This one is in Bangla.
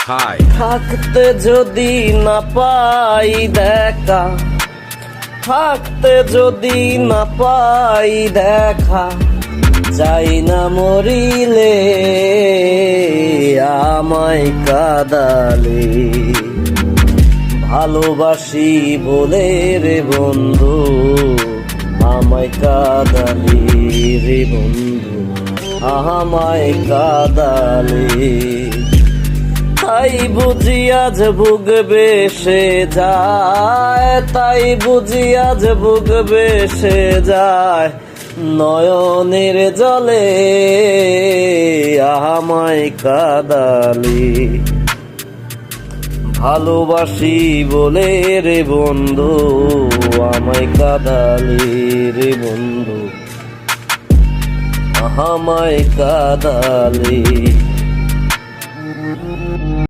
Hi. থাকতে যদি না পাই দেখা, থাকতে যদি না পাই দেখা, চাই না মরিলে আমায় কাদালে। ভালোবাসি বলে রে বন্ধু আমায় কাদালি রে বন্ধু আমায় কাদালি। তাই বুঝি আজ বুক বেসে যায়, তাই বুঝি আজ বুক বেসে যায় নয়নের জলে আমায় কাদালি। ভালোবাসি বলে রে বন্ধু আমায় কাদালি রে বন্ধু আমায় কাদালি।